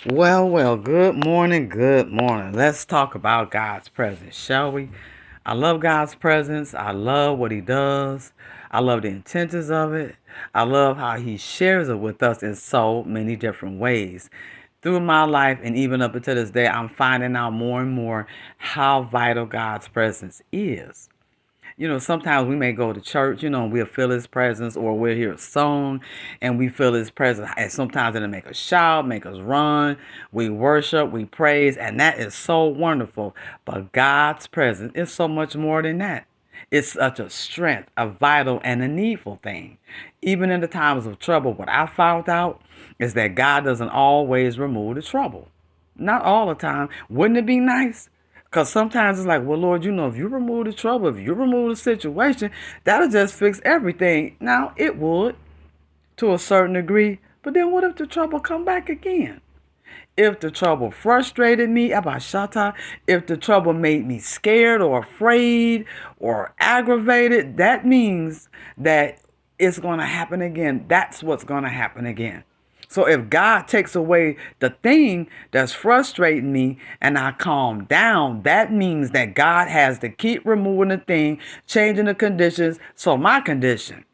Well, good morning, good morning. Let's talk about God's presence, shall we? I love God's presence. I love what He does. I love the intentions of it. I love how He shares it with us in so many different ways. Through my life and even up until this day, I'm finding out more and more how vital God's presence is. Sometimes we may go to church, and we'll feel his presence, or we'll hear a song and we feel his presence. And sometimes it'll make us shout, make us run. We worship, we praise, and that is so wonderful. But God's presence is so much more than that. It's such a strength, a vital, and a needful thing. Even in the times of trouble, what I found out is that God doesn't always remove the trouble. Not all the time. Wouldn't it be nice? Because sometimes it's like, well, Lord, if you remove the trouble, if you remove the situation, that'll just fix everything. Now, it would to a certain degree. But then what if the trouble come back again? If the trouble frustrated me, Abashata, if the trouble made me scared or afraid or aggravated, that means that it's going to happen again. That's what's going to happen again. So if God takes away the thing that's frustrating me and I calm down, that means that God has to keep removing the thing, changing the conditions, so my condition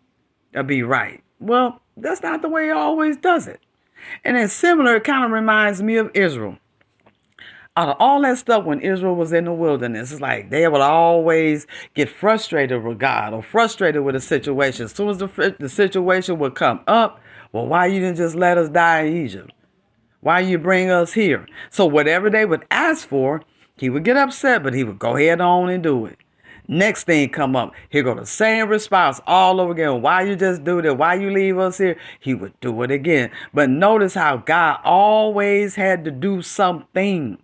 will be right. Well, that's not the way He always does it. And it's similar, it kind of reminds me of Israel. Out of all that stuff when Israel was in the wilderness, it's like they would always get frustrated with God or frustrated with a situation. As soon as the situation would come up, well, why you didn't just let us die in Egypt? Why you bring us here? So whatever they would ask for, he would get upset, but he would go ahead on and do it. Next thing come up, here go the same response all over again. Why you just do that? Why you leave us here? He would do it again. But notice how God always had to do something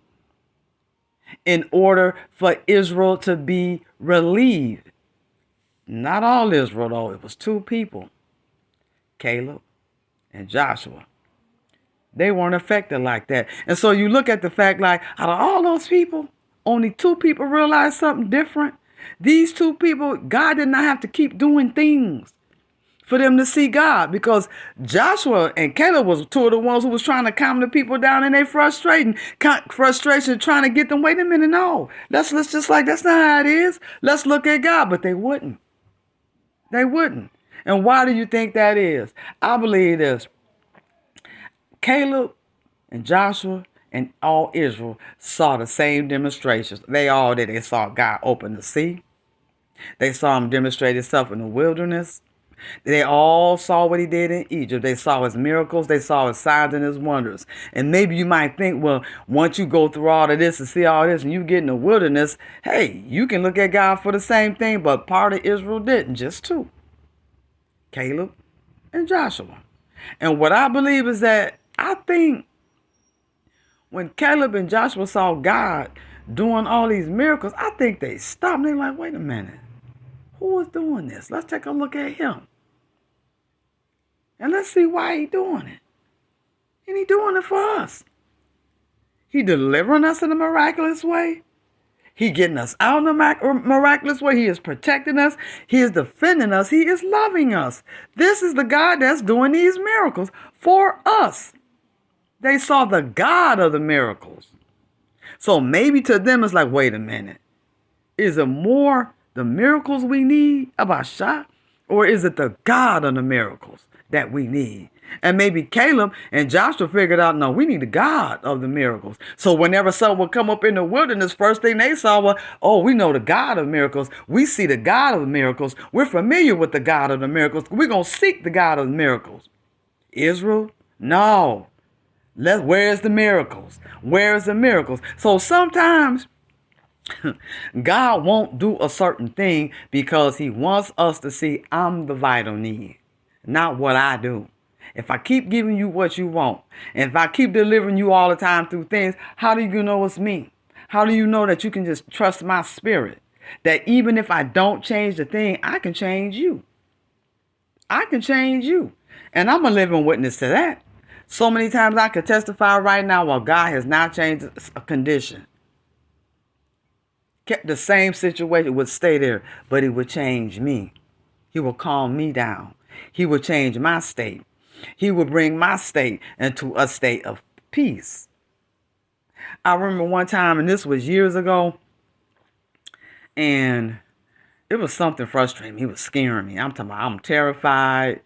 in order for Israel to be relieved. Not all Israel, though. It was two people, Caleb and Joshua. They weren't affected like that. And so you look at the fact, like, out of all those people, only two people realized something different. These two people, God did not have to keep doing things for them to see God, because Joshua and Caleb was two of the ones who was trying to calm the people down in their frustration, trying to get them. Wait a minute, no, let's just like that's not how it is. Let's look at God, but they wouldn't. They wouldn't. And why do you think that is? I believe this. Caleb and Joshua and all Israel saw the same demonstrations. They all did. They saw God open the sea. They saw him demonstrate himself in the wilderness. They all saw what he did in Egypt. They saw his miracles. They saw his signs and his wonders. And maybe you might think, well, once you go through all of this and see all this and you get in the wilderness, hey, you can look at God for the same thing. But part of Israel didn't, just two, Caleb and Joshua. And what I believe is that I think when Caleb and Joshua saw God doing all these miracles, I think they stopped and they're like, wait a minute. Who is doing this? Let's take a look at him. And let's see why he's doing it. And he's doing it for us. He delivering us in a miraculous way. He getting us out in a miraculous way. He is protecting us. He is defending us. He is loving us. This is the God that's doing these miracles for us. They saw the God of the miracles. So maybe to them it's like, wait a minute. Is it more the miracles we need, Abasha, or is it the God of the miracles that we need? And maybe Caleb and Joshua figured out, no, we need the God of the miracles. So whenever someone would come up in the wilderness, first thing they saw was, oh, we know the God of miracles. We see the God of the miracles. We're familiar with the God of the miracles. We're going to seek the God of the miracles. Israel? No. Where's the miracles? Where's the miracles? So sometimes God won't do a certain thing because he wants us to see I'm the vital need, not what I do. If I keep giving you what you want, and if I keep delivering you all the time through things, how do you know it's me? How do you know that you can just trust my spirit? That even if I don't change the thing, I can change you. I can change you. And I'm a living witness to that. So many times I could testify right now, well, God has not changed a condition. Kept the same situation, would stay there, but he would change me. He will calm me down. He will change my state. He will bring my state into a state of peace. I remember one time, and this was years ago, and it was something frustrating me. It was scaring me. I'm talking about I'm terrified.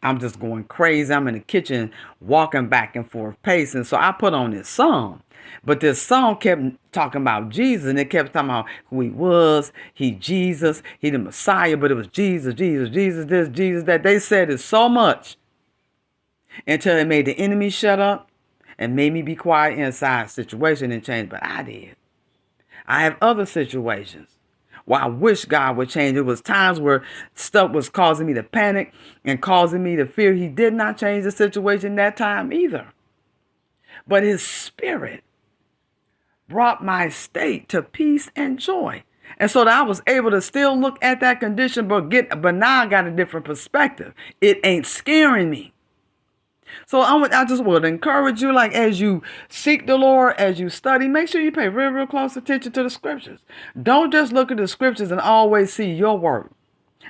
I'm just going crazy. I'm in the kitchen walking back and forth, pacing. So I put on this song. But this song kept talking about Jesus, and it kept talking about who he was. He Jesus. He the Messiah, but it was Jesus, Jesus, Jesus this, Jesus that. They said it so much until it made the enemy shut up and made me be quiet inside situation and change. But I did. I have other situations where I wish God would change. It was times where stuff was causing me to panic and causing me to fear. He did not change the situation that time either. But his spirit brought my state to peace and joy. And so that I was able to still look at that condition, but now I got a different perspective. It ain't scaring me. So I just would encourage you, like as you seek the Lord, as you study, make sure you pay real close attention to the scriptures. Don't just look at the scriptures and always see your work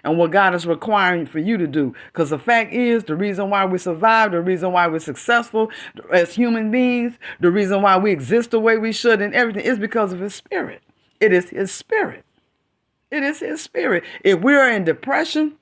and what God is requiring for you to do. Because the fact is, the reason why we survive, the reason why we're successful as human beings, the reason why we exist the way we should and everything is because of his spirit. It is his spirit. It is his spirit. If we're in depression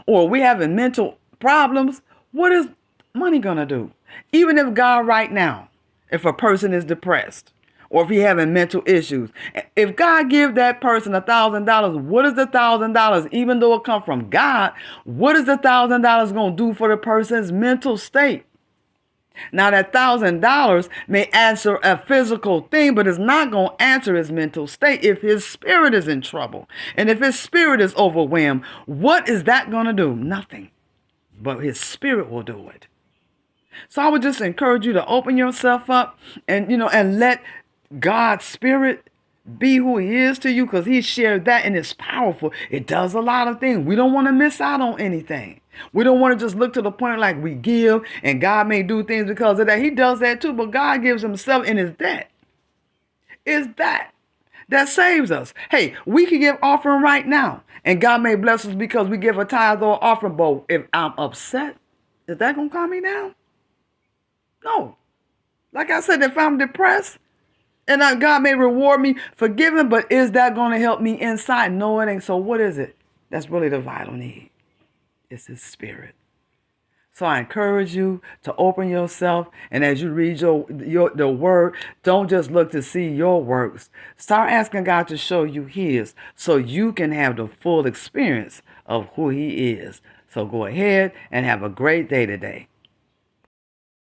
or we having mental problems, what is money gonna do? Even if God right now, if a person is depressed or if he having mental issues, if God give that person $1,000, what is the $1,000? Even though it come from God, what is the $1,000 gonna do for the person's mental state? Now that $1,000 may answer a physical thing, but it's not going to answer his mental state. If his spirit is in trouble and if his spirit is overwhelmed, what is that going to do? Nothing. But his spirit will do it. So I would just encourage you to open yourself up and let God's spirit be who he is to you, because he shared that and it's powerful. It does a lot of things. We don't want to miss out on anything. We don't want to just look to the point like we give and God may do things because of that. He does that too, but God gives himself in his debt. It's that saves us. Hey, we can give offering right now and God may bless us because we give a tithe or offering. But if I'm upset, is that going to calm me down? No. Like I said, if I'm depressed, and God may reward me for giving, but is that going to help me inside? No, it ain't. So what is it? That's really the vital need. It's his spirit. So I encourage you to open yourself, and as you read the word, don't just look to see your works. Start asking God to show you his, so you can have the full experience of who he is. So go ahead and have a great day today.